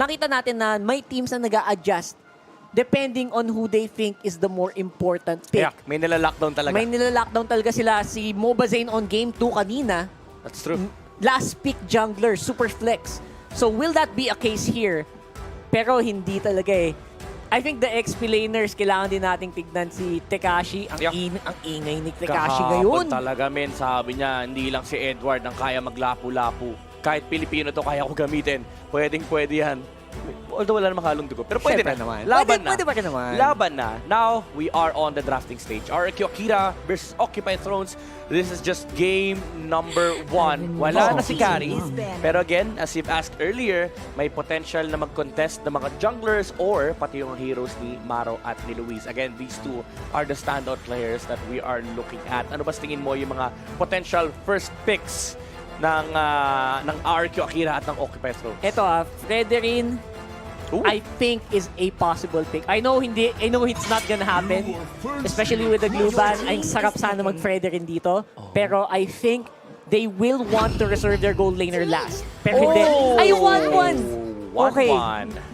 nakita natin na may teams na nag-a-adjust depending on who they think is the more important pick. Yeah, may nila-lockdown talaga. May nila-lockdown talaga sila. Si Mobazane on Game 2 kanina. That's true. Last pick jungler, super flex. So will that be a case here? Pero hindi talaga eh. I think the XP laners, kailangan din nating tignan si Tekashi. Ang ingay ni Tekashi ngayon. Talaga, men. Sabi niya, hindi lang si Edward ang kaya maglapu-lapu. Kahit Pilipino to, kaya ko gamitin. Pwedeng-pwede yan. Although wala namang halong dugo. Pero pwede na. Naman. Laban na. Pwede pa rin naman. Laban na. Now, we are on the drafting stage. Rrq Akira versus Occupy Thrones. This is just game number 1. Wala na si Kari. Pero again, as you've asked earlier, may potential na mag-contest ng mga junglers or pati yung heroes ni Maro at ni Luis. Again, these two are the standout players that we are looking at. Ano ba tingin mo yung mga potential first picks ng Rrq Akira at ng Occupy Thrones? Ito Frederin, I think is a possible pick. I know it's not gonna happen, especially with the glue ban. Ang sarap sana mag-Frederin dito. Pero I think they will want to reserve their gold laner last. Pero hindi. Ay, 1-1! Okay.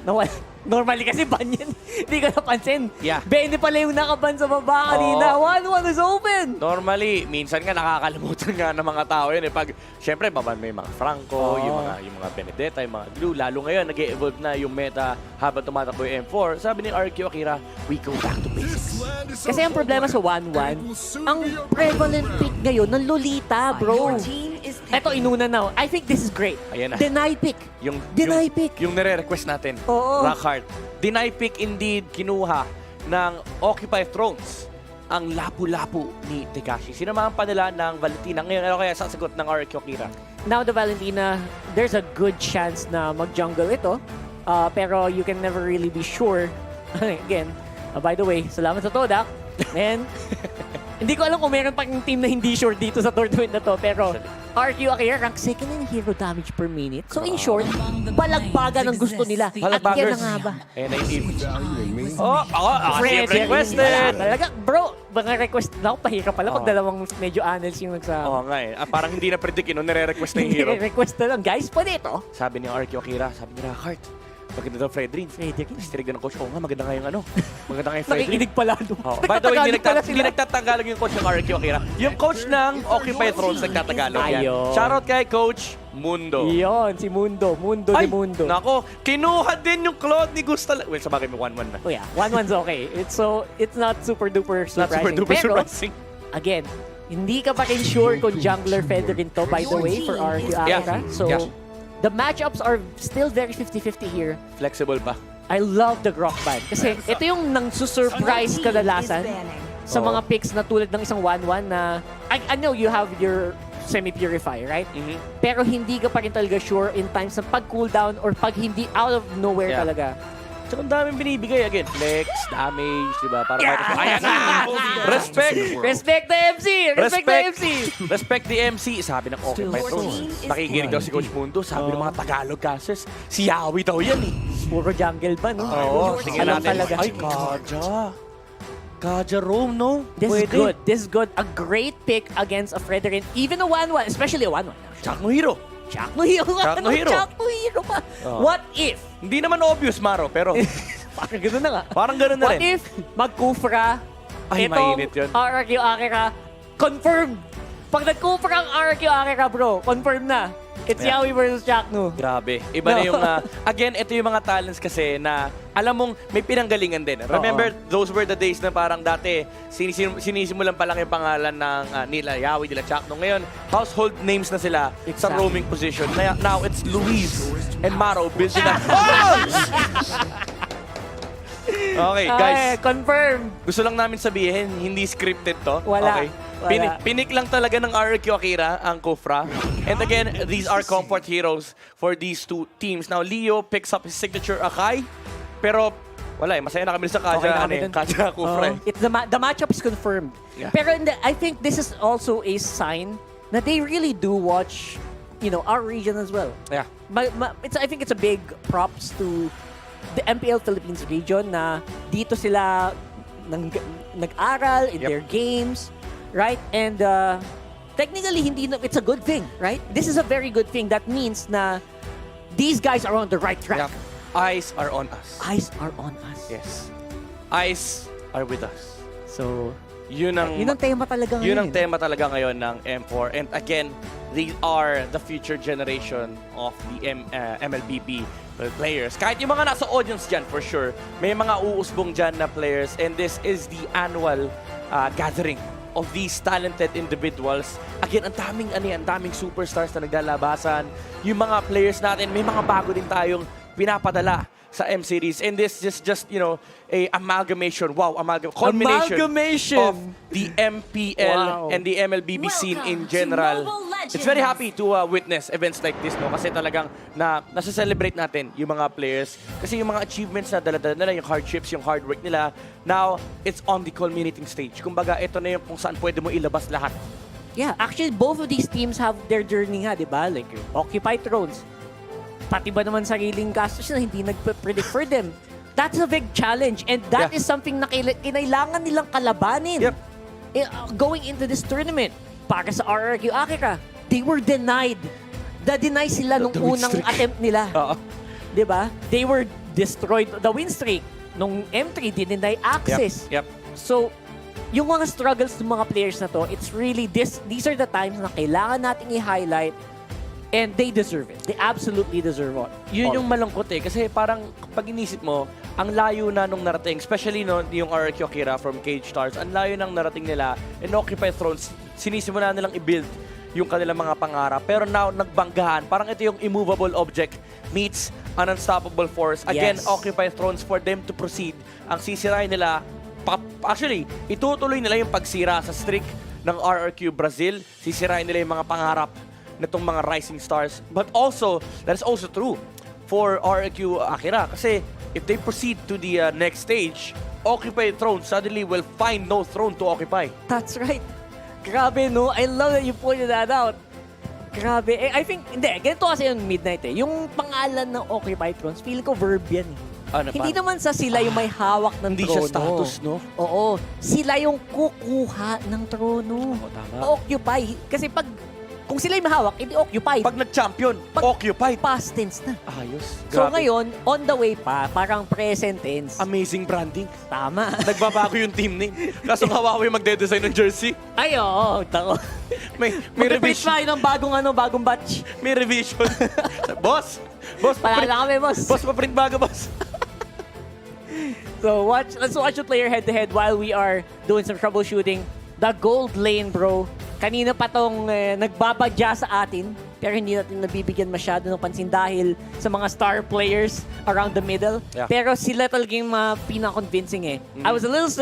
1-1. Normally kasi ban yan. Hindi ko napansin. Yeah. Bende pala yung nakaban sa baba kanina. 1-1 is open! Normally, minsan nga nakakalimutan nga ng mga tao yun. Pag, syempre, baban may mga Franco, yung mga Benedetta, yung mga Glue. Lalo ngayon, nag-evolve na yung meta habang tumatakbo yung M4. Sabi ni Rrq Akira, we go back to basics. Kasi ang problema sa 1-1, ang prevalent pick ngayon ng Lolita, bro. Eto, inuna na. I think this is great. Ayan na. Deny pick. Deny pick. Yung nire-request natin. Oo. Rrq. Deny pick indeed kinuha ng Occupy Thrones ang lapu-lapu ni Tekashi. Sinamahan pa nila ng Valentina. Ngayon, ano kaya sasagot ng Rrq Akira? Now, the Valentina, there's a good chance na mag-jungle ito. Pero you can never really be sure. Again, by the way, salamat sa Todak. And hindi ko alam kung meron pang team na hindi sure dito sa tournament na to. Pero Rrq Akira, rank second in hero damage per minute. So in short, balagbagan ang gusto nila. At yan na nga ba? Ayan na yung team. Requested! Talaga, bro, mga request na ako, pahirap pala pag dalawang medyo annals yung nagsama. Oo nga eh. Parang hindi na predict yun, nire-request na yung hero. Request na lang, guys, pwede ito. Sabi ni Rrq Akira, sabi ni Rrq, maganda daw Frederin. Tapos tinignan ng coach, nga, maganda nga yung maganda nga yung Frederin. Nakikinig pala doon. By the way, hindi nagtatagalog yung coach ng Rrq Akira. Yung coach ng Occupy Thrones nagtatagalog yan. Shoutout kay Coach Mundo. Yun, si Mundo. Mundo Ay, de Mundo. Nako, kinuha din yung Claude ni Gusta. Well, sabagay may 1-1 na. Oh yeah, 1-1's okay. It's not super duper surprising. Not super duper surprising. Again, hindi ka pa rin sure kung jungler Frederin to, by the way, for Rrq Akira. So, the matchups are still very 50-50 here. Flexible pa. I love the Rrq ban. Kasi ito yung nang-surprise kadalasan sa mga picks na tulad ng isang 1-1 na I know you have your semi-purify, right? Pero hindi ka pa rin talaga sure in times ng pag-cooldown or pag hindi out of nowhere talaga. So, ang daming binibigay. Again, flex, damage, diba? Para ayan na! Respect! Respect the MC! Respect the MC! Respect the MC! Sabi ng Occupy Thrones. Nakikinig daw si Coach Mundo. Sabi ng mga Tagalog casters, si Yawi daw yan eh. Puro jungle ba, no? Oo. Tingnan natin. Talaga. Ay, Kaja Rome, no? This is good. This is good. A great pick against a Frederin. Even a 1-1. Especially a 1-1. Chak no hero. Chak no hero. Chak no hero. Chak no hero pa. What if? Hindi naman obvious, Maro, pero Parang gano'n na nga. parang gano'n na rin. What if mag-Kufra Ay, mainit yun. Rrq Akira, confirmed. Pag nag-Kufra ang Rrq Akira, bro, confirmed na. It's Yawi versus Chakno. Grabe. Iba na yung, again, ito yung mga talents kasi na alam mong may pinanggalingan din. Remember, those were the days na parang dati sinisimulan pa lang yung pangalan ng nila Yawi, nila Chakno. Ngayon, household names na sila sa roaming position. Now, it's Luis and Maro building up. Okay, guys. Confirmed. Gusto lang namin sabihin, hindi scripted to. Wala. Okay. Pinik lang talaga ng Rrq Akira ang Kufra. And again, these are comfort heroes for these two teams. Now, Leo picks up his signature Akai. Pero, wala eh. Masaya na kami sa Kaja Kufra. The matchup is confirmed. Yeah. Pero I think this is also a sign that they really do watch, our region as well. Yeah. I think it's a big props to the MPL Philippines region na dito sila nag-aral in their games, right? And technically, it's a good thing, right? This is a very good thing. That means na these guys are on the right track. Yeah. eyes are on us. Eyes are on us. Yes. Eyes are with us. So, Yun ang tema talaga ngayon. Yun ang tema talaga ngayon ng M4. And again, they are the future generation of the MLBB players. Kahit yung mga nasa audience dyan, for sure, may mga uusbong dyan na players. And this is the annual gathering of these talented individuals. Again, ang daming superstars na naglalabasan. Yung mga players natin, may mga bago din tayong pinapadala sa M-Series. And this is just, you know, a amalgamation. Wow, culmination of the MPL and the MLBB scene in general. It's very happy to witness events like this, no? Kasi talagang nasa-celebrate natin yung mga players. Kasi yung mga achievements na dala-dala nila, yung hardships, yung hard work nila, now, it's on the culminating stage. Kumbaga, ito na yung kung saan pwede mo ilabas lahat. Yeah, actually, both of these teams have their journey nga, di ba? Like, Occupy Thrones. Pati ba naman sariling gastos na hindi nagpe-predict for them? That's a big challenge. And that is something na kailangan nilang kalabanin. Going into this tournament. Para sa Rrq Akira, they were denied. Na-deny sila nung unang attempt nila. Diba? They were destroyed. The win streak nung M3, deny access. So, yung mga struggles ng mga players na to, it's really these are the times na kailangan nating i-highlight. And they deserve it. They absolutely deserve it. Yun yung malungkot eh. Kasi parang pag inisip mo, ang layo na nung narating, especially no, yung Rrq Akira from Cage Stars, ang layo nang narating nila in Occupy Thrones, sinisimula nilang i-build yung kanilang mga pangarap. Pero now, nagbanggahan. Parang ito yung immovable object meets an unstoppable force. Again, Occupy Thrones for them to proceed. Ang sisirain nila, actually, itutuloy nila yung pagsira sa streak ng Rrq Brazil. Sisirain nila yung mga pangarap nitong mga rising stars. But also, that is also true for Rrq Akira. Kasi if they proceed to the next stage, Occupy Throne suddenly will find no throne to occupy. That's right. Grabe, no? I love that you pointed that out. Grabe. I think, hindi, ganito kasi yung Midnight eh. Yung pangalan ng Occupy Thrones, feel ko verb yan eh. Hindi naman sa sila yung may hawak ng hindi trono. Hindi siya status, no? Oo. Sila yung kukuha ng trono. Occupy. Kasi kung sila yung mahawak, hindi occupy. Pag nag-champion, occupy. Past tense na. Ayos. Grabe. So ngayon, on the way pa, parang present tense. Amazing branding. Tama. Nagbabago yung team name. Kaso Huawei magde-design ng jersey. Ay, oo. May revision. Mag-print ng bagong batch. May revision. Boss, Palala kami, boss. Boss, pa-print bago, boss. So let's watch the player head-to-head while we are doing some troubleshooting. The gold lane, bro. Kanina pa tong nagbabadya sa atin, pero hindi natin nabibigyan masyado ng pansin dahil sa mga star players around the middle. Pero sila talaga yung mga pinaka-convincing eh. I was a little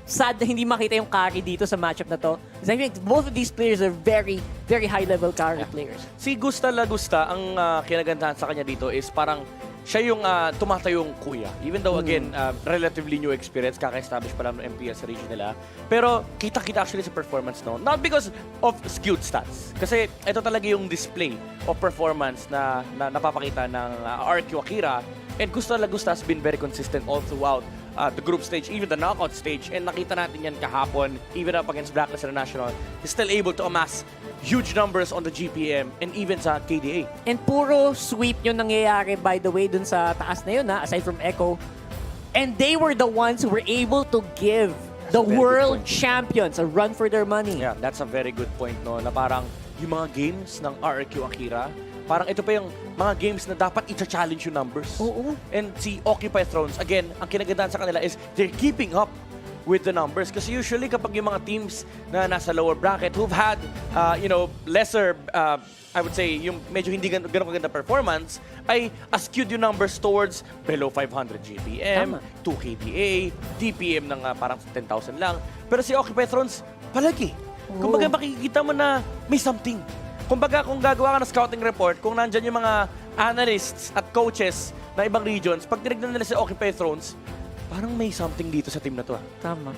sad na hindi makita yung carry dito sa matchup na to. Because I think both of these players are very, very high-level carry players. Si Gusta Lagusta, ang kinagandahan sa kanya dito is parang siya yung tumatayong kuya. Even though, again, relatively new experience, kaka-establish pa lang ng MPL sa region nila. Pero kita-kita actually sa performance, no? Not because of skewed stats. Kasi ito talaga yung display of performance na napapakita ng Rrq Akira. And Gusta Lagusta has been very consistent all throughout the group stage, even the knockout stage. And nakita natin yan kahapon, even up against Blacklist International. He's still able to amass huge numbers on the GPM and even sa KDA. And puro sweep yung nangyayari, by the way, dun sa taas na yun, aside from Echo. And they were the ones who were able to give the world champions a run for their money. Yeah, that's a very good point, no? Na parang yung mga games ng Rrq Akira, parang ito pa yung mga games na dapat i-challenge yung numbers. Oo. And si Occupy Thrones, again, ang kinagandahan sa kanila is they're keeping up with the numbers. Kasi usually kapag yung mga teams na nasa lower bracket who've had, lesser, I would say, yung medyo hindi ganun kaganda performance, ay skewed yung numbers towards below 500 GPM, 2 KDA, DPM ng parang 10,000 lang. Pero si Occupy Thrones, palagi. Kumbaga makikita mo na may something. Kumbaga kung gagawa ka ng scouting report, kung nandyan yung mga analysts at coaches na ibang regions, pag tinignan nila si Occupy Thrones, parang may something dito sa team na to. Tama.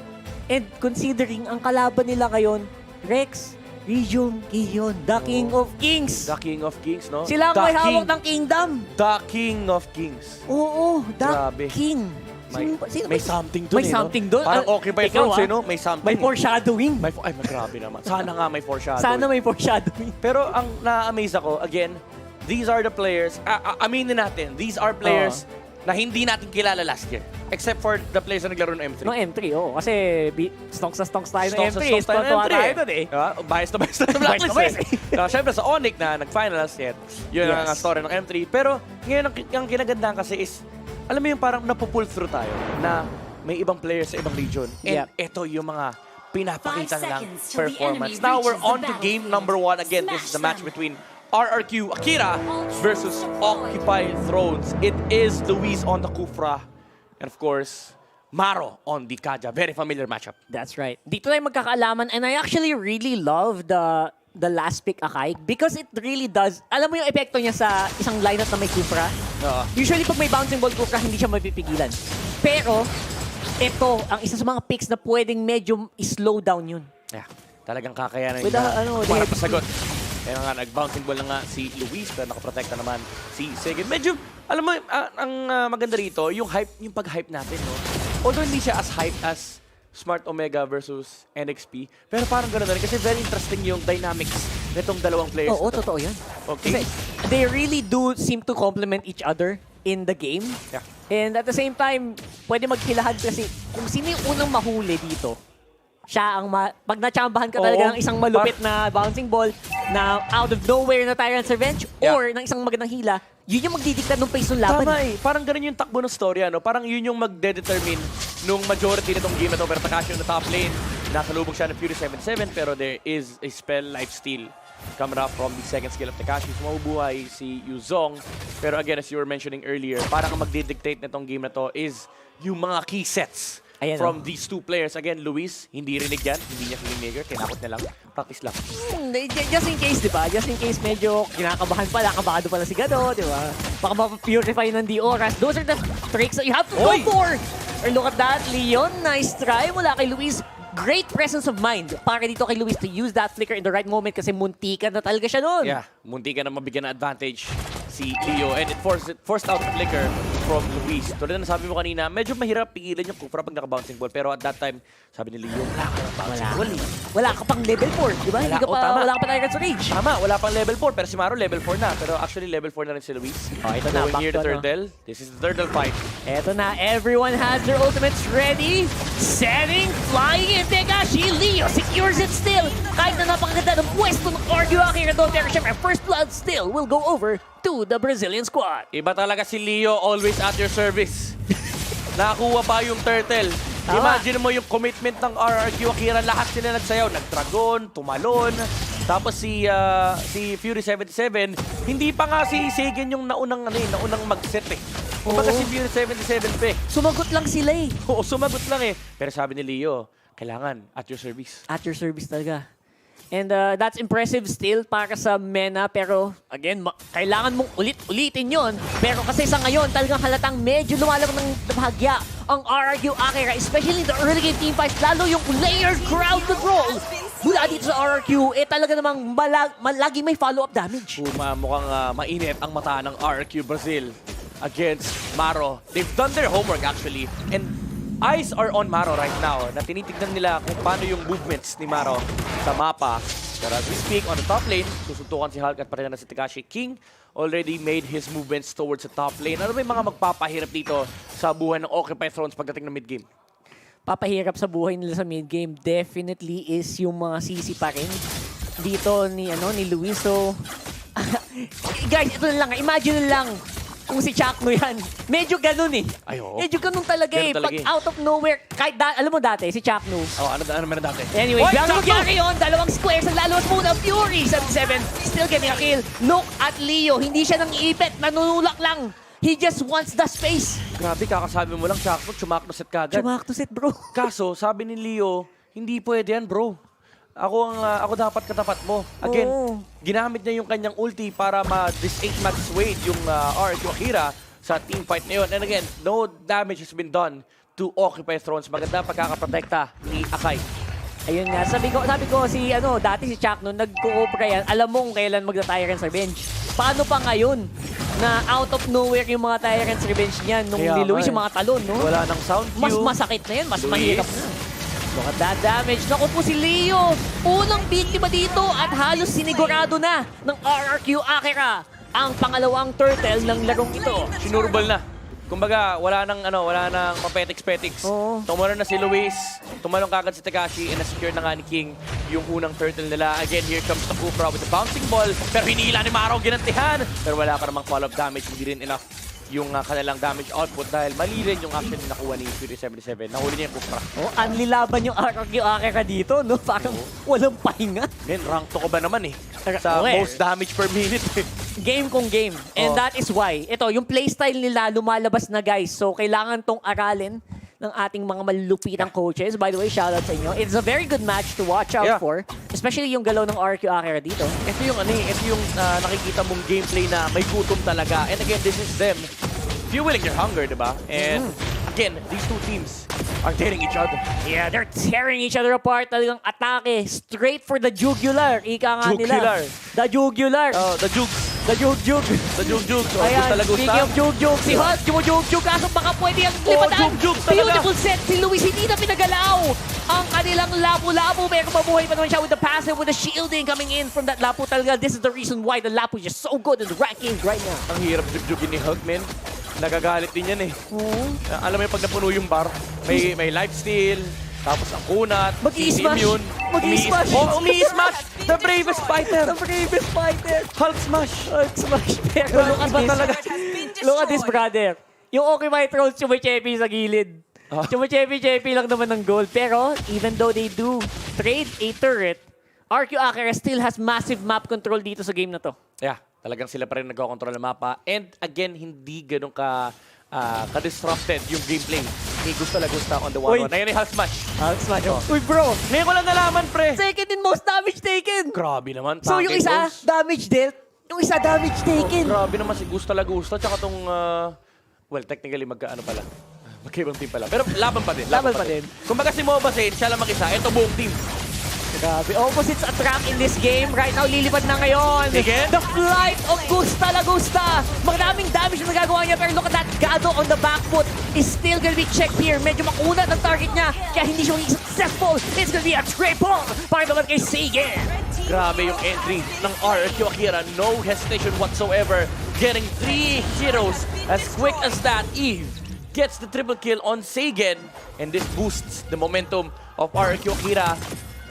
And considering ang kalaban nila ngayon, Rex, Region, Kiyon, the King of Kings. The King of Kings, no? Sila ang may hawak ng kingdom. The King of Kings. Oo, Grabe. King. May something dun, may something dun. Parang Occupy Thrones, no? May something. May foreshadowing. Ay, grabe naman. Sana nga may foreshadowing. Sana may foreshadowing. Pero ang na-amaze ako, again, these are the players, aminin natin, these are players na hindi natin kilala last year. Except for the players na naglaro ng M3. No, M3, oo. Kasi stonks na stonks tayo ng Stonks M3. na stonks tayo ng M3 tayo dun eh. Diba? Bias na Blacklist bias eh. Siyempre sa Onyx na nag-finals yet, yun ang story ng M3. Pero ngayon ang kinagandahan kasi is, alam mo yung parang napupull through tayo na may ibang players sa ibang region. And ito yung mga pinapakita nilang performance. Now we're on to game number 1. Again, this is the match between Rrq Akira versus Occupy Thrones. It is Luis on the Kufra. And of course, Maro on the Kaja. Very familiar matchup. That's right. Dito tayo magkakaalaman and I actually really love the last pick Akai because it really does. Alam mo yung epekto niya sa isang lineup na may Kufra? Usually pag may bouncing ball Kufra, hindi siya mapipigilan. Pero, ito ang isa sa mga picks na pwedeng medyo slow down yun. Yeah, talagang kakayanan With niya para the pasagot. Kaya nga, nag-bouncing ball na nga si Luis, pero nakaprotekta naman si Sigurd. Medyo, alam mo, ang maganda rito, yung hype, yung pag-hype natin, no? Although hindi siya as hype as Smart Omega versus NXP, pero parang gano'n na rin kasi very interesting yung dynamics nitong dalawang players. Oo, totoo yan. Okay. Kasi they really do seem to complement each other in the game. Yeah. And at the same time, pwede maghilahan kasi kung sino yung unang mahuli dito, siya ang pag natsambahan ka talaga ng isang malupit na bouncing ball na out of nowhere na Tyrant's Revenge or ng isang magandang hila, yun yung magdidikta ng pace ng laban. Tama eh. Parang ganun yung takbo ng story, ano? Parang yun yung magde-determine nung majority nitong game na to. Pero Takashi on the top lane, nasalubog siya ng Fury 77, pero there is a spell lifesteal coming up from the second skill of Takashi. Mabubuhay si Yuzong. Pero again, as you were mentioning earlier, parang ang magdidictate nitong game na to is yung mga key sets. Ayan, from these two players. Again, Luis, hindi rinig yan. Hindi niya kingmaker. Kinakot na lang. Practice lang. Just in case, di ba? Just in case medyo kinakabahan pala, kabado pala si Gado, di ba? Baka ma-purify ng di oras. Those are the tricks that you have to go for. Or look at that, Leon. Nice try mula kay Luis. Great presence of mind para dito kay Luis to use that flicker in the right moment kasi muntikan na talaga siya doon. Yeah, muntikan na mabigyan ng advantage si Leo and it forced out the flicker from Luis. Tulad na sabi mo kanina, medyo mahirap pigilan yung Kufra pag naka-bouncing ball pero at that time, sabi ni Leo, wala ka ng bouncing ball eh. Wala ka pang level 4, di ba? Wala ka pa Tyrant's Rage. Tama, wala pang level 4 pero si Maro level 4 na. Pero actually level 4 na rin si Luis. Ito na, going near the turtle. This is the turtle fight. Ito na, everyone has their ultimates ready. Setting, flying in Tekashi. Leo secures it still. Kahit na napakaganda ng pwesto ng Rrq Akira doon. Pero syempre, first blood still will go over to the Brazilian squad. Iba talaga si Leo, always at your service. Nakakuha pa yung turtle. Imagine mo yung commitment ng Rrq Akira. Lahat sila nagsayaw. Nag-dragon, tumalon. Tapos si Fury 77, hindi pa nga si Seigen yung naunang mag-set eh. Kumbaga si Fury 77 pa eh. Sumagot lang sila eh. Oo, sumagot lang eh. Pero sabi ni Leo, kailangan at your service. At your service talaga. And that's impressive still para sa Mena. Pero again, kailangan mong ulit-ulitin yon. Pero kasi sa ngayon, talagang halatang medyo lumalabang ng bahagya ang Rrq Akira. Especially in the early game team fights. Lalo yung layered crowd control. Mula dito sa Rrq, talaga namang lagi may follow-up damage. Mukhang mainit ang mata ng Rrq Brazil against Maro. They've done their homework actually. And eyes are on Maro right now na tinitignan nila kung paano yung movements ni Maro sa mapa. Pero as we speak, on the top lane, susuntukan si Hulk at pati na si Takashi. King already made his movements towards the top lane. Ano ba yung mga magpapahirap dito sa buhay ng Occupy Thrones pagdating ng mid-game? Papahirap sa buhay nila sa mid-game definitely is yung mga sisi pa rin dito ni Luis. So, guys, ito na lang. Imagine lang kung si Chakno yan. Medyo ganun eh. Ay, oo. Medyo ganun talaga eh. Pag out of nowhere, kahit alam mo dati, si Chakno. Ano meron dati? Anyway, bilang nangyari yun, dalawang squares ang lalabas muna. Fury, 77, still getting a kill. Look at Leo, hindi siya nang iipit, nanunulak lang. He just wants the space. Grabe, kakasabi mo lang, Chakno, chumakno set kagad. Chumakno set, bro. Kaso, sabi ni Leo, hindi pwede yan, bro. Ako dapat katapat mo. Again, ginamit niya yung kanyang ulti para ma-disengage Wade yung Rrq Akira sa team fight na yun. And again, no damage has been done to Occupy Thrones. Maganda pagkakaprotekta ni Akai. Ayun nga, sabi ko dati si Chakno nag-coopera yan. Alam mo kung kailan magta-Tyrant's Revenge. Paano pa ngayon na out of nowhere yung mga Tyrant's Revenge niyan nung ni Luis yung mga talon, no? Wala nang sound cue. Mas masakit na yan, mas mahirap na. Look at that damage. Naku po si Leo. Unang biktima dito at halos sinigurado na ng Rrq Akira ang pangalawang turtle ng larong ito. Sinurbal na. Kumbaga, wala nang papetiks-petiks. Oo. Tumalon na si Luis, tumalon kagad si Takashi, and na-secure na nga ni King yung unang turtle nila. Again, here comes the Kufra with the bouncing ball. Pero hinila ni Maro, ginantihan. Pero wala pa namang follow-up damage, hindi rin enough yung kanilang damage output dahil mali rin yung action na nakuha ni Fury 77. Nahuli niya yung Kufra. Oh, anlilaban yung Rrq Akira dito, no? Parang walang pahinga. Men, rank to ko ba naman eh? Sa Okay. most damage per minute eh. Game kung game. And that is why. Ito, yung playstyle nila lumalabas na, guys. So, kailangan tong aralin ng ating mga malulupitang coaches. By the way, shoutout sa inyo. It's a very good match to watch out for. Especially yung galaw ng Rrq Akira dito. Ito yung nakikita mong gameplay na may gutom talaga. And again, this is them fueling their hunger, diba? And again, these two teams are dating each other. Yeah, they're tearing each other apart. Talagang atake. Straight for the jugular. Ika nga nila. The jugular. Oh, the jugs. The jug-jug. The jug-jug. Oh, Ayan, gusta. speaking of jug-jug, si Hulk, jug-jug, kaso baka pwede ang lipataan. jug-jug talaga. Beautiful set, si Luis hindi na pinagalaw. Ang kanilang lapu-lapu, pero mabuhay pa naman siya with the passive, with the shielding coming in from that lapu talaga. This is the reason why the lapu is just so good in the ranking right now. Ang hirap jug-jugin ni Hulk, men. Nagagalit din yan eh. Alam mo yung pag napuno yung bar, may lifesteal, tapos ang kunat, Mag-i-smash. immune. Mag-i-smash. Oh, umi-smash! The bravest fighter! The bravest fighter. Hulk smash! Hulk smash. Pero look at Iba this. talaga. Look at this, brother. Yung okay my throws, chumachepi sa gilid. Chumachepi-chepi lang naman ng goal. Pero, even though they do trade a turret, Rrq Akira still has massive map control dito sa game na to. Yeah, talagang sila pa rin nagkocontrol ng mapa. And again, hindi ganun ka-disrupted yung gameplay ni Gusta Lagusta on the 1-1. Ngayon ay Hulk smash. Hulk smash. Uy, bro. Ngayon ko lang nalaman, pre. Second in most damage taken. Grabe naman. So, yung isa, damage dealt. Yung isa, damage taken. Grabe naman si Gusta Lagusta. Tsaka tong, well, technically magkaano pala. Magkaibang team pala. Pero laban pa din. Laban pa din. Kumbaga si Moba Zane, siya lang mag-isa. Ito buong team. Grabe. Opposites attract in this game. Right now, lilipad na ngayon. Again? The flight of Gusta Lagusta. Maraming damage na nagagawa niya. Pero look at that. Gado on the back foot is still gonna be checked here. Medyo makunat ang target niya. Kaya hindi siya maging successful. It's gonna be a triple para naman kay Seigen. Grabe yung entry ng Rrq Akira. No hesitation whatsoever. Getting 3 heroes as quick as that. Eve gets the triple kill on Seigen. And this boosts the momentum of Rrq Akira.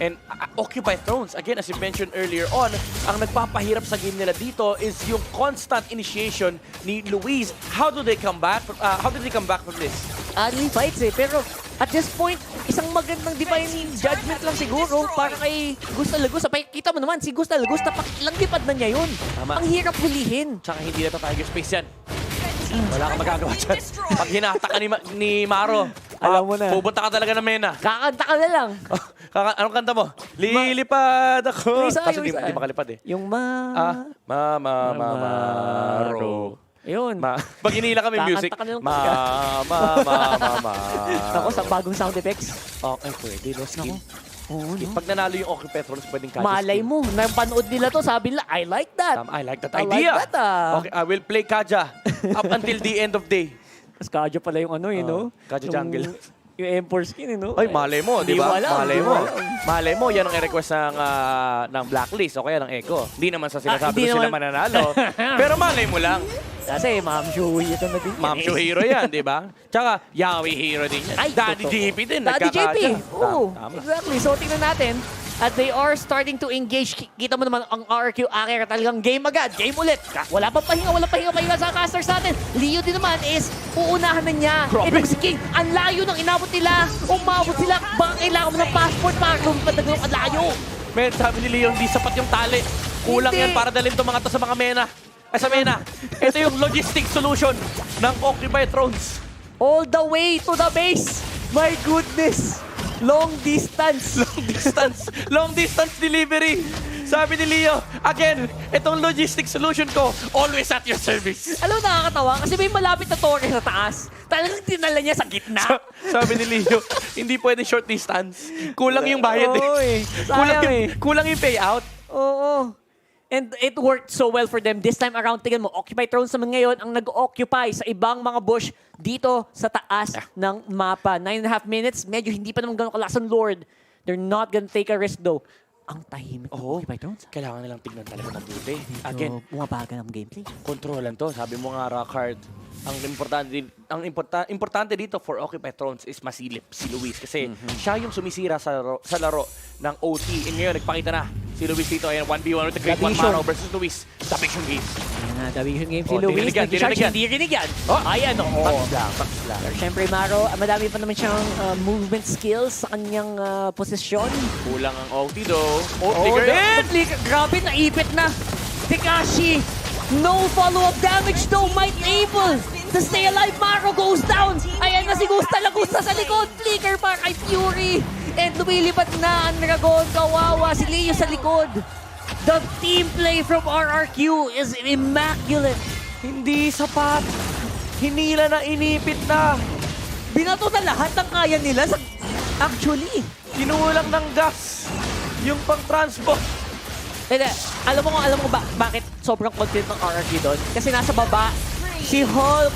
And Occupy Thrones, again, as you mentioned earlier on, ang nagpapahirap sa game nila dito is yung constant initiation ni Luis. How did they come back from this? Ugly fights eh. Pero at this point, isang magandang divine judgment lang siguro para kay Gusta Lagusta. Kita mo naman, si Gusta Lagusta, ilang lipad na niya yun. Tama. Ang hirap hulihin. Tsaka hindi na Tiger Space yan. Wala kang magagawa dyan. Pag hinata ka ni Maro, Alam mo na. pupunta ka talaga ng Mena. Kakanta ka na lang. Anong kanta mo? Lilipad ako. Yung isa, Kasi yung isa. di makalipad eh. Yung Maro. Ayun. Pag hinila kami music. Kakanta ka na lang Ako Ako sa bagong sound effects. Okay, pwede. No skin. Oo, no? Pag nanalo yung Occupy Thrones, pwedeng catch Malay mo, napanood nila to, sabi nila, I like that. I like that I idea. like that, Okay, I will play Kaja up until the end of day. Mas Kaja pala yung ano, you know? Kaja Yung- jungle. Yung M4 skin, you know? Ay, malay mo, di Hindi ba? mo alam, Malay hindi mo. mo alam. Malay mo, yan ang i-request ng Blacklist o kaya ng Echo. Hindi naman sa sinasabi hindi ko sila naman. mananalo. Pero malay mo lang. Kasi Ma'am Shui, ito na din. Ma'am Shu hero yan, di ba? Tsaka, Yawi hero din yan. Ay, Daddy totoo. JP din. Daddy JP. nagkakasya. Oo, Tama. exactly. So, tingnan natin. At they are starting to engage. Kita mo naman ang Rrq Akira talagang game agad. Game ulit. Wala pang pahinga sa casters natin. Leo din naman is uunahan na niya. Grabe. Itong si King, ang layo ng inabot nila. Umabot sila. Baka kailangan mo ng passport para lumipad na ang layo. Men, sabi ni Leo, hindi sapat yung tali. Kulang Hindi. yan para dalhin itong mga to sa mga Mena. Ay, sa Mena. Ito yung logistic solution ng Occupy Thrones. All the way to the base. My goodness. Long distance. Long distance delivery. Sabi ni Leo, again, itong logistic solution ko, always at your service. Alam mo, nakakatawa kasi may malapit na torre sa taas. Talagang tinala niya sa gitna. Sabi ni Leo, hindi pwede short distance. Kulang yung bayad Oo, eh. Sayang Kulang yung payout. Oo. And it worked so well for them. This time around, tingnan mo, Occupy Thrones naman ngayon ang nag-occupy sa ibang mga bush dito sa taas ng mapa. 9.5 minutes, medyo hindi pa naman ganun kalakas ang Lord. They're not gonna take a risk though. Ang tahimik ng Oo. Occupy Thrones. Kailangan nilang tignan talaga mabuti. Medyo Again, bumabagal ang gameplay. kontrolan to. Sabi mo nga, Rrq, importante dito for Occupy Thrones is masilip si Luis kasi siya yung sumisira sa laro ng OT. And ngayon, nagpakita na si Luis dito. Ayan, 1v1 with the Great One Mano versus Luis. Tapik yung game. Ayan na, dami yung game si Oh, Luis. dirinig yan, Nag-charge, dirinig yan. hindi rinig yan. Oh, Ayan, oo. Tax lang. Pero syempre, Maro, madami pa naman siyang movement skills sa kanyang posisyon. Kulang ang OT though. Oh, Oh, flicker in! Grabe, naipit na. Tekashi, no follow-up damage though, might able to stay alive. Maro goes down. Ayan na si Gusta Lagusta sa likod. Flicker pa kay Fury. And lumilipat na ang Dragon. Kawawa si Leo sa likod. The team play from RRQ is immaculate. Hindi sapat. Hinila na, inipit na. Binato na lahat ng kaya nila. Actually, Kinulang ng gas. Yung pang-transport. alam mo bakit sobrang confident ng RRQ doon? Kasi nasa baba, si Hulk.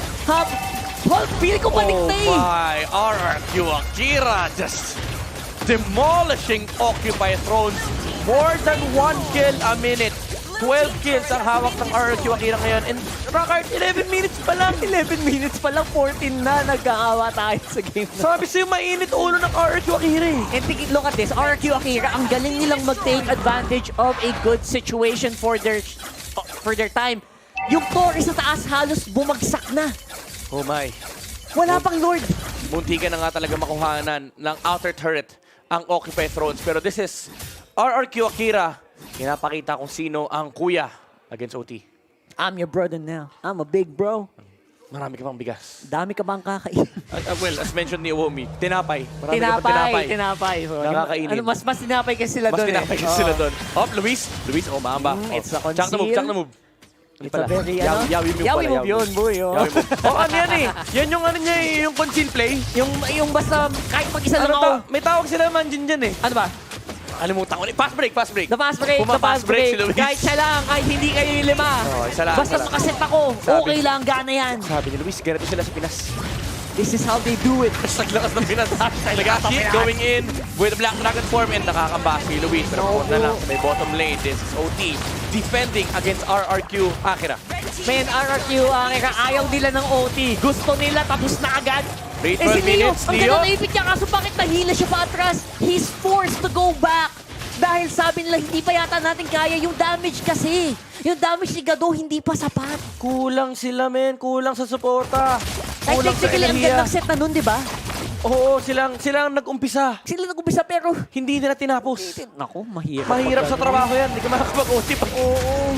Hulk, feeling ko balik Oh na eh. my, Rrq Akira just demolishing Occupy Thrones. More than 1 kill a minute. 12 kills ang hawak ng Rrq Akira ngayon. And Rrq, 11 minutes pa lang. 11 minutes pa lang, 14 na. Nagkakawa tayo sa game na. Sabi sa'yo, mainit ulo ng Rrq Akira eh. And look at this, RRQ Akira, ang galing nilang mag-take advantage of a good situation for their time. Yung Torre sa taas halos bumagsak na. Oh my. Wala pang Lord. Muntikan na nga talaga makuhanan ng outer turret ang Occupy Thrones. Pero this is Rrq Akira. Pinapakita kung sino ang kuya against OT. I'm your brother now. I'm a big bro. Marami ka pang bigas. Dami ka bang kakain? Well, as mentioned ni Uomi, tinapay. Marami ka pang Tinapay. So, Nakakainin. mas tinapay kasi sila Mas doon tinapay kasi sila doon. Oh, Luis, oh, maamba. It's a Chuck na move, conceal. chuck na move. It's a very, ano? Yawi move Yawi pala, move yun, boy. Oh. Yawi move. Oh, ano yan eh. Yan yung ano niya eh, yung conceal play. Yung basta kahit mag-isa lang Ano ako. may tawag sila man dyan eh. Ano ba? Alimutan ko ulit. Pass break. The fast break, Puma-pass break si Luis. Kahit siya lang, kahit hindi kayo yung 5. Oh, isa lang, Basta isa lang. makaset ako, Sabi- okay lang, gana yan. Sabi ni Luis, ganito sila sa Pinas. This is how they do it. Saglakas ng Pinas. Nag-hit going in with Black Dragon form and nakakamba si Luis. Pero na lang sa may bottom lane. This is OT defending against Rrq Akira. Man, RRQ, ayaw nila ng OT. Gusto nila, tapos na agad. Wait, Si 12 Leo, minutes, ang Leo. ganda naipit niya, kaso bakit nahila siya pa atras? He's forced to go back. Dahil sabi nila, hindi pa yata natin kaya yung damage kasi. Yung damage ni Gado, hindi pa sapat. Kulang sila, men. Kulang sa suporta. Like, Kulang sa technically, ang enerhiya. gandang set na nun, di ba? Oo, silang nag-umpisa. Sila nag-umpisa, pero... Hindi nila tinapos. Naku, mahirap. Mahirap sa trabaho yan. Hindi ka makakapag-OT pa. Oo.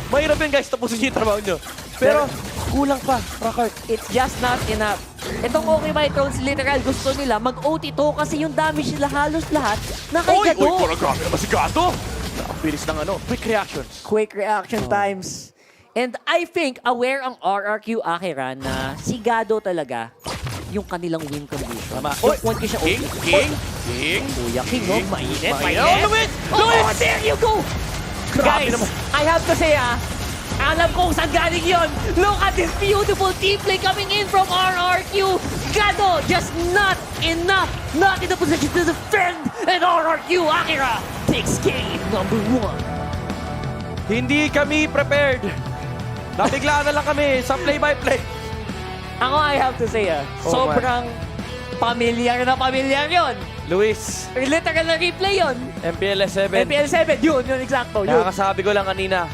Mahirap yan, guys. Tapusin niyo yung trabaho nyo. Pero, kulang pa, Rrq. It's just not enough. Itong Occupy Thrones, literal, gusto nila mag-OT to kasi yung damage nila halos lahat na kay Gado. Parang grabe naman si Gato. Ang bilis ng quick reactions. Quick reaction times. And I think aware ang RRQ Akira na si Gado talaga yung kanilang win condition. Tama. Yung point ko siya OT. King. Kuya King, oh, mainit. Oh, Luis! Oh, there you go! Grabe Guys, naman. I have to say alam kong saan galing yun. Look at this beautiful team play coming in from RRQ. Gado, just not enough. Not in the position to defend. And RRQ Akira takes game number 1. Hindi kami prepared. Nabiglaan na lang kami sa play-by-play. Ako, I have to say, Oh, sobrang pamilyar na pamilyar yun. Luis, Literal na replay yun. MPLS 7. MPL 7, yun, eksakto. Yun. Nakakasabi ko lang kanina,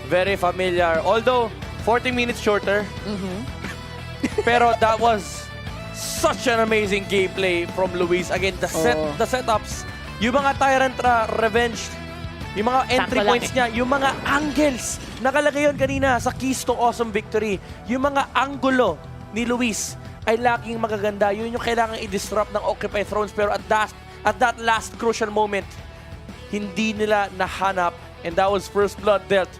very familiar. Although, 40 minutes shorter. Pero that was such an amazing gameplay from Luis. Again, the setups, yung mga Tyrant Revenge, yung mga entry Sakto lang points niya, yung mga angles. Nakalagay yun kanina sa keys to awesome victory. Yung mga angulo ni Luis ay laging magaganda. Yun yung kailangan i-disrupt ng Occupy Thrones. Pero at that last crucial moment, hindi nila nahanap. And that was first blood dealt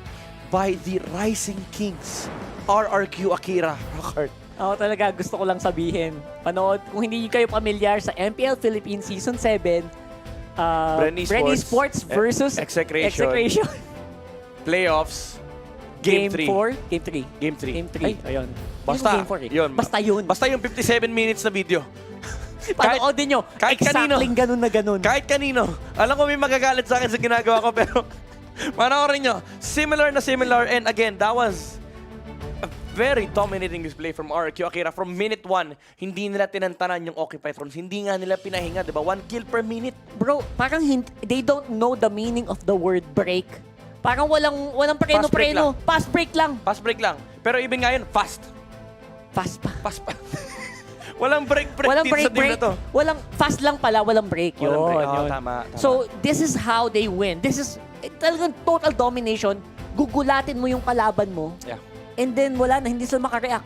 by the Rising Kings, Rrq Akira. Ako talaga, gusto ko lang sabihin. Panood, kung hindi kayo pamilyar sa MPL Philippines Season 7, Brenny Sports versus Execration. Playoffs, Game 3. Game 3. Game 3. Game 3. Ayun. Basta, Game 4 eh. yun. Basta yun. Basta yung 57 minutes na video. Panoodin nyo. kahit kanino. Exactly ganun na ganun. Kahit kanino. Alam ko may magagalit sa akin sa ginagawa ko, pero panoorin nyo. Similar na similar. And again, that was a very dominating display from Rrq Akira. From minute 1, hindi nila tinantanan yung Occupy Thrones. Hindi nga nila pinahinga, di ba? 1 kill per minute. Bro, parang they don't know the meaning of the word break. Parang walang preno-preno. Fast break lang. Fast break lang. Pero ibig nga yun, fast. Fast pa. Fast pa. Walang break-break Walang dito sa team na to. Walang fast lang pala, walang break. Walang break. Yun, yun. Tama. So, this is how they win. This is talagang total domination. Gugulatin mo yung kalaban mo. Yeah. And then, wala na. Hindi sila makareact.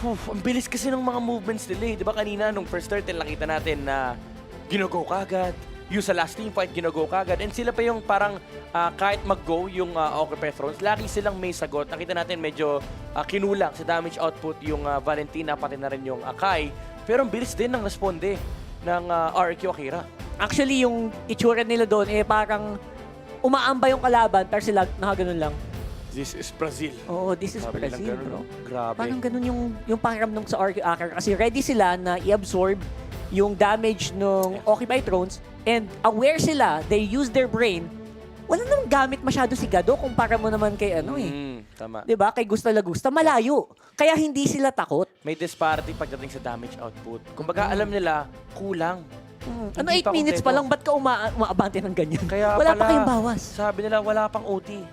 Ang bilis kasi ng mga movements nila eh. Di ba kanina, nung first turtle, nakita natin na ginago kagad. Yung sa last team fight, ginago kagad. And sila pa yung parang kahit mag-go yung Occupy Thrones, lagi silang may sagot. Nakita natin medyo kinulang sa damage output yung Valentina, pati na rin yung Akai. Pero ang bilis din ng responde ng Rrq Akira. Actually, yung itsura nila doon, parang umaamba yung kalaban, pero sila nakaganon lang. This is Brazil. Oo, this is Sabi nilang Brazil, ganun, bro. no? Grabe. Parang ganun yung pakiramdam sa Rrq Akira. Kasi ready sila na i-absorb yung damage ng Occupy Thrones and aware sila, they use their brain. Wala namang gamit masyado si Gado kumpara mo naman kay Tama. 'Di ba? Kay Gusta Lagusta, malayo. Kaya hindi sila takot. May disparity pagdating sa damage output. Kumbaga, alam nila, kulang. Ano, Hindi 8 pa minutes pa kumpleto. lang, ba't ka umaabante ng ganyan? Kaya wala pala, pa kayong bawas. Sabi nila, wala pang OT.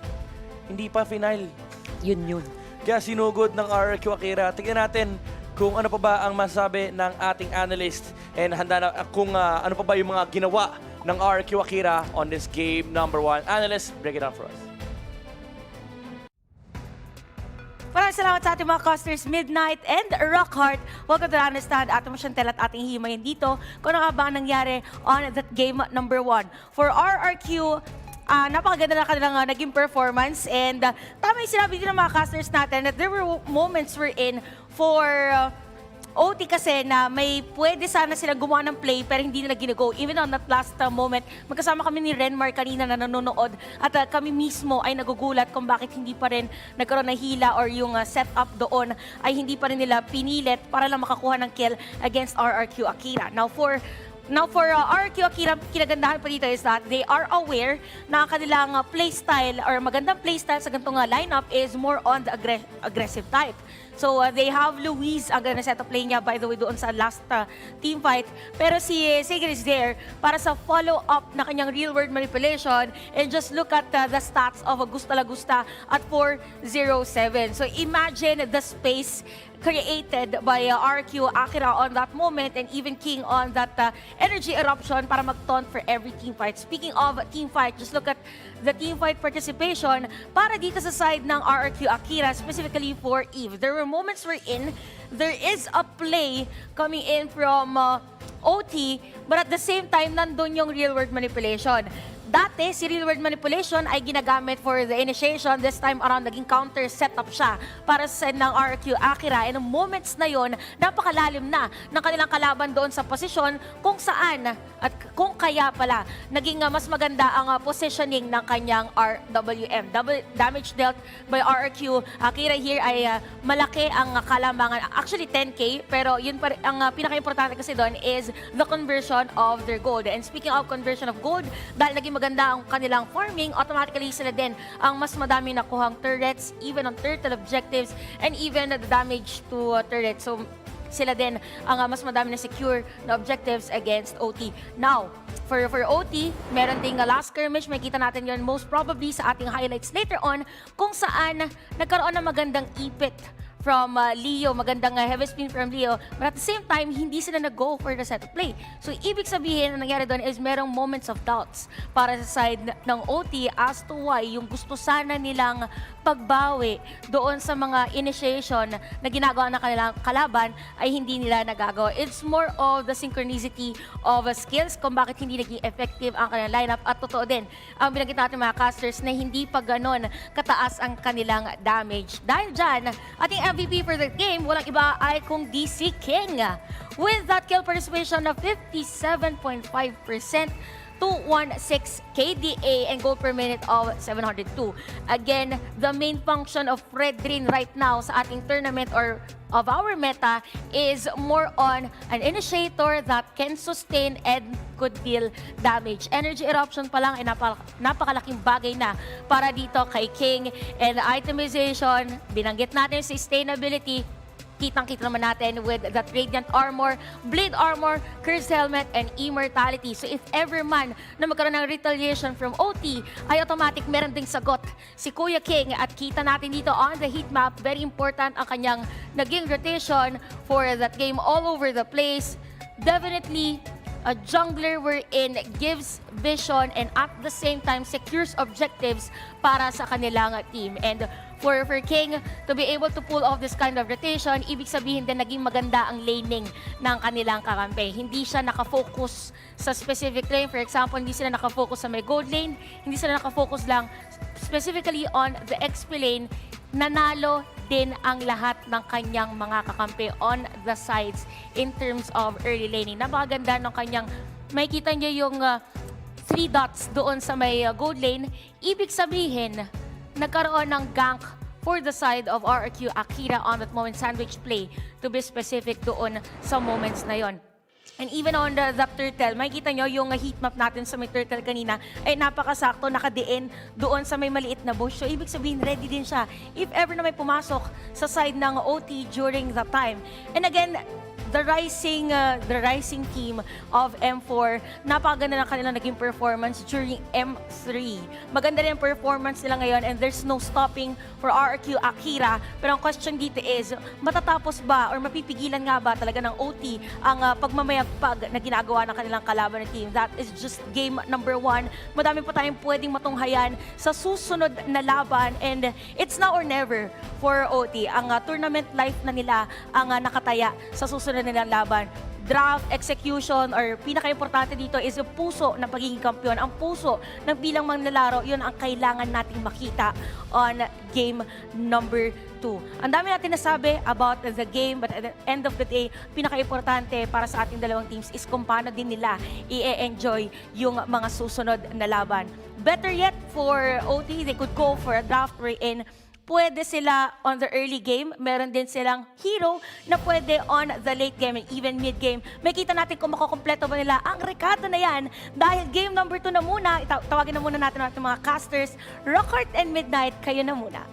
Hindi pa final. Yun. Kaya sinugod ng Rrq Akira. Tingnan natin kung ano pa ba ang masasabi ng ating analyst and handa na kung ano pa ba yung mga ginawa ng Rrq Akira on this game number 1. Analyst, break it down for us. Maraming salamat sa ating mga customers, Midnight and Rockheart. Welcome to Understand, ating Chantel at ating himayin dito kung ano nga ba ang nangyari on that game number 1. For Rrq, napakaganda na kanilang naging performance and tama yung sinabi din ng mga customers natin that there were moments we're in for OT kasi na may pwede sana silang gumawa ng play pero hindi nila ginago. Even on that last moment, magkasama kami ni Renmar kanina na nanonood at kami mismo ay nagugulat kung bakit hindi pa rin nagkaroon ng hila or yung setup doon ay hindi pa rin nila pinilit para lang makakuha ng kill against Rrq Akira. Now for Rrq Akira, kinagandahan pa dito is that they are aware na kanilang playstyle or magandang playstyle sa ganitong lineup is more on the aggressive type. So they have Luis ang gonna set up play niya by the way doon sa last team fight. Pero si Sigrid is there para sa follow-up na kanyang real-world manipulation and just look at the stats of Gusta Lagusta at 407. So imagine the space created by Rrq Akira on that moment and even King on that energy eruption para mag-taunt for every team fight. Speaking of team fight, just look at the team fight participation para dito sa side ng Rrq Akira, specifically for Eve. There were moments wherein there is a play coming in from OT, but at the same time, nandun yung real-world manipulation. Dati, si real-world manipulation ay ginagamit for the initiation. This time around, naging counter setup siya para sa ng Rrq Akira. And ang moments na yon, napakalalim na ng kanilang kalaban doon sa posisyon kung saan at kung kaya pala naging mas maganda ang positioning ng kanyang RWM. Damage dealt by Rrq Akira here ay malaki ang kalamangan. Actually, 10K, pero yun pa, ang pinaka-importante kasi doon is the conversion of their gold. And speaking of conversion of gold, dahil naging maganda ang kanilang farming, automatically sila din ang mas madami nakuhang turrets, even on turtle objectives, and even the damage to turrets. So, sila din ang mas madami na secure na objectives against OT. Now, for OT, meron ding last skirmish, may kita natin yun most probably sa ating highlights later on, kung saan nagkaroon ng magandang ipit from Leo, magandang heavy spin from Leo, but at the same time, hindi sila nag-go for the set of play. So, ibig sabihin, ang nangyari doon is merong moments of doubts para sa side ng OT as to why yung gusto sana nilang pagbawi doon sa mga initiation na ginagawa ng kanilang kalaban ay hindi nila nagagawa. It's more of the synchronicity of skills kung bakit hindi naging effective ang kanilang lineup. At totoo din, ang binanggit natin mga casters na hindi pa ganon kataas ang kanilang damage. Dahil dyan, ating MVP for the game, walang iba ay kung DC King. With that kill participation of 57.5%, 216 KDA and gold per minute of 702. Again, the main function of Red Green right now sa ating tournament or of our meta is more on an initiator that can sustain and could deal damage. Energy eruption pa lang ay napakalaking bagay na para dito kay King. And itemization, binanggit natin sustainability, kitang-kita naman natin with that Radiant Armor, Blade Armor, Cursed Helmet, and Immortality. So if ever man na magkaroon ng retaliation from OT, ay automatic meron ding sagot si Kuya King. At kita natin dito on the heat map, very important ang kanyang naging rotation for that game all over the place. Definitely a jungler wherein gives vision and at the same time secures objectives para sa kanilang team. And for King to be able to pull off this kind of rotation, ibig sabihin din naging maganda ang laning ng kanilang kakampi. Hindi siya nakafocus sa specific lane. For example, hindi sila nakafocus sa may gold lane, hindi sila nakafocus lang specifically on the XP lane. Nanalo din ang lahat ng kanyang mga kakampi on the sides in terms of early laning. Napakaganda ng kanyang, makikita niyo yung 3 dots doon sa may gold lane. Ibig sabihin, nagkaroon ng gank for the side of Rrq Akira on that moment, sandwich play to be specific doon sa moments na yon. And even on the turtle, makikita nyo yung heat map natin sa may turtle kanina ay napakasakto, nakadiin doon sa may maliit na bush. So ibig sabihin, ready din siya if ever na may pumasok sa side ng OT during that time. And again, the rising team of M4, napakaganda na kanilang naging performance during M3. Maganda rin ang performance nila ngayon and there's no stopping for Rrq Akira. Pero ang question dito is, matatapos ba or mapipigilan nga ba talaga ng OT ang pagmamayagpag na ginagawa ng kanilang kalaban ng team? That is just game number 1. Madami pa tayong pwedeng matunghayan sa susunod na laban and it's now or never for OT. Ang tournament life na nila ang nakataya sa susunod nilang laban. Draft, execution, or pinaka-importante dito is yung puso ng pagiging kampiyon. Ang puso ng bilang manlalaro, yun ang kailangan nating makita on game number 2. Ang dami natin nasabi about the game, but at the end of the day, pinaka-importante para sa ating dalawang teams is kung paano din nila i-enjoy yung mga susunod na laban. Better yet, for OT, they could go for a draft wherein pwede sila on the early game. Meron din silang hero na pwede on the late game and even mid game. May kita natin kung makukompleto ba nila ang rekado na yan. Dahil game number 2 na muna, tawagin na muna natin ang ating mga casters. Rrq and Midnight, kayo na muna.